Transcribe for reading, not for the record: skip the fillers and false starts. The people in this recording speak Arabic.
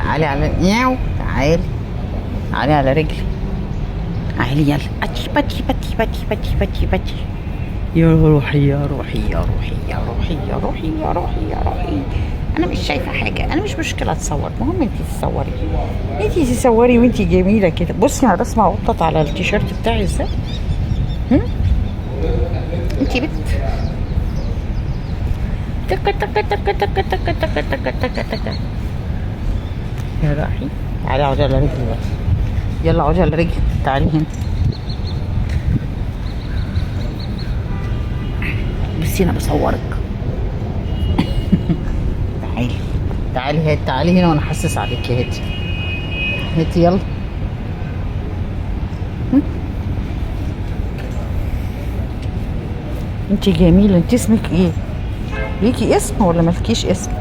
تعالي على ياو، تعالي تعالي على رجلي، تعالي يلا. اتشي باتشي باتشي باتشي باتشي باتشي باتشي. يا روحي يا روحي يا روحي يا روحي يا روحي يا روحي يا روحي. انا مش شايفه حاجه، انا مش مشكله اتصور، المهم انتي تصوري، انتي تصوري وانتي جميله كده. بصي انا رسمه قطط على التيشيرت بتاعي ازاي. انتي بت تك تك تك تك تك تك تك تك تك. يا روحي تعالي اقعدي على رجلي بقى، يلا اقعدي على رجلي، تعالي هنا. بصي انا بصورك. تعالي تعالي هات، تعالي هنا وانا حاسس عليكي. هاتي هاتي يلا. انتي جميلة. انتي اسمك ايه؟ ليكي اسم ولا مالكيش اسم؟